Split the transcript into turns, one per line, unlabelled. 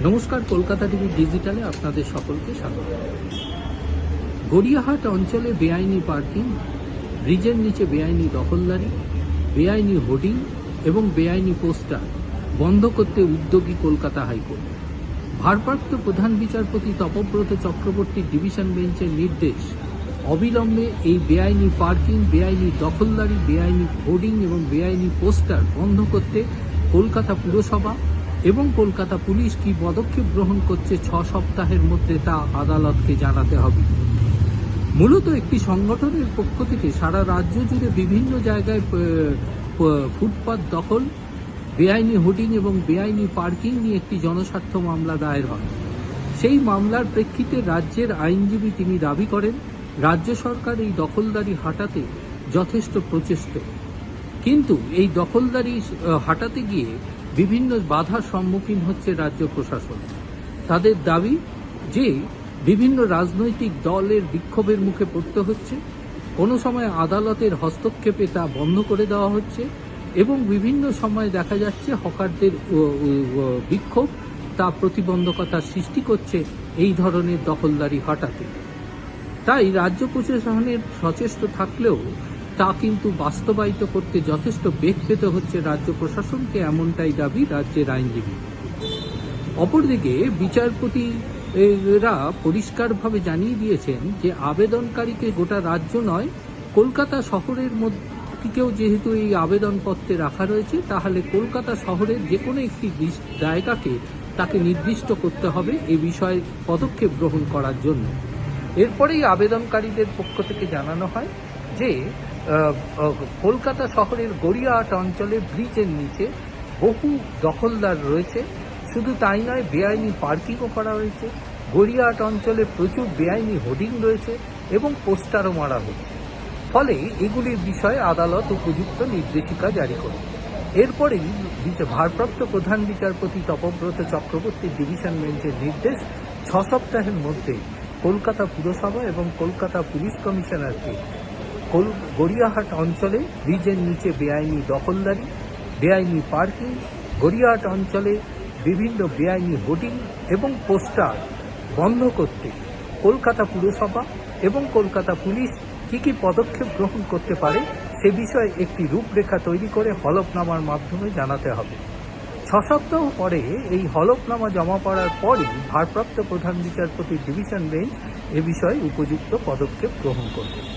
নমস্কার, কলকাতা টিভি ডিজিটালে আপনাদের সকলকে স্বাগত। গড়িয়াহাট অঞ্চলে বেআইনি পার্কিং, ব্রিজের নিচে বেআইনি দখলদারি, বেআইনি হোর্ডিং এবং বেআইনি পোস্টার বন্ধ করতে উদ্যোগী কলকাতা হাইকোর্ট। ভারপ্রাপ্ত প্রধান বিচারপতি তপব্রত চক্রবর্তীর ডিভিশন বেঞ্চের নির্দেশ, অবিলম্বে এই বেআইনি পার্কিং, বেআইনি দখলদারি, বেআইনি হোর্ডিং এবং বেআইনি পোস্টার বন্ধ করতে কলকাতা পুরসভা এবং কলকাতা পুলিশ কি পদক্ষেপ গ্রহণ করছে 6 সপ্তাহের মধ্যে তা আদালতকে জানাতে হবে। মূলত একটি সংগঠনের পক্ষ থেকে সারা রাজ্য জুড়ে বিভিন্ন জায়গায় ফুটপাত দখল, বেআইনি হোর্ডিং এবং বেআইনি পার্কিং নিয়ে একটি জনস্বার্থ মামলা দায়ের হয়। সেই মামলার প্রেক্ষিতে রাজ্যের আইনজীবী তিনি দাবি করেন, রাজ্য সরকার এই দখলদারি হাঁটাতে যথেষ্ট প্রচেষ্ট, কিন্তু এই দখলদারি হাঁটাতে গিয়ে বিভিন্ন বাধার সম্মুখীন হচ্ছে রাজ্য প্রশাসন। তাদের দাবি যে বিভিন্ন রাজনৈতিক দলের বিক্ষোভের মুখে পড়তে হচ্ছে, কোনো সময় আদালতের হস্তক্ষেপে তা বন্ধ করে দেওয়া হচ্ছে এবং বিভিন্ন সময় দেখা যাচ্ছে হকারদের বিক্ষোভ তা প্রতিবন্ধকতার সৃষ্টি করছে এই ধরনের দখলদারি হটাতে। তাই রাজ্য প্রশাসনের সচেষ্ট থাকলেও তা কিন্তু বাস্তবায়িত করতে যথেষ্ট বেগ পেতে হচ্ছে রাজ্য প্রশাসনকে, এমনটাই দাবি রাজ্যের আইনজীবী। অপরদিকে বিচারপতিরা পরিষ্কারভাবে জানিয়ে দিয়েছেন যে আবেদনকারীকে গোটা রাজ্য নয়, কলকাতা শহরের মধ্যেও যেহেতু এই আবেদনপত্রে রাখা রয়েছে, তাহলে কলকাতা শহরের যে কোনো একটি জায়গাকে তাকে নির্দিষ্ট করতে হবে এ বিষয়ে পদক্ষেপ গ্রহণ করার জন্য। এরপরেই আবেদনকারীদের পক্ষ থেকে জানানো হয় যে কলকাতা শহরের গড়িয়াহাট অঞ্চলে ব্রিজের নিচে বহু দখলদার রয়েছে। শুধু তাই নয়, বেআইনি পার্কিংও করা হয়েছে, গড়িয়াহাট অঞ্চলে প্রচুর বেআইনি হোর্ডিং রয়েছে এবং পোস্টারও মারা হচ্ছে। ফলে এগুলির বিষয়ে আদালত উপযুক্ত নির্দেশিকা জারি করে। এরপরেই ভারপ্রাপ্ত প্রধান বিচারপতি তপব্রত চক্রবর্তীর ডিভিশন বেঞ্চের নির্দেশ, 6 সপ্তাহের মধ্যে কলকাতা পুরসভা এবং কলকাতা পুলিশ কমিশনারকে গড়িয়াহাট অঞ্চলে ব্রিজের নিচে বেআইনি দখলদারি, বেআইনি পার্কিং, গড়িয়াহাট অঞ্চলে বিভিন্ন বেআইনি হোর্ডিং এবং পোস্টার বন্ধ করতে কলকাতা পুরসভা এবং কলকাতা পুলিশ কি পদক্ষেপ গ্রহণ করতে পারে সে বিষয়ে একটি রূপরেখা তৈরি করে হলফনামার মাধ্যমে জানাতে হবে। 6 সপ্তাহ পরে এই হলফনামা জমা পড়ার পরই ভারপ্রাপ্ত প্রধান বিচারপতির ডিভিশন বেঞ্চ এ বিষয়ে উপযুক্ত পদক্ষেপ গ্রহণ করবে।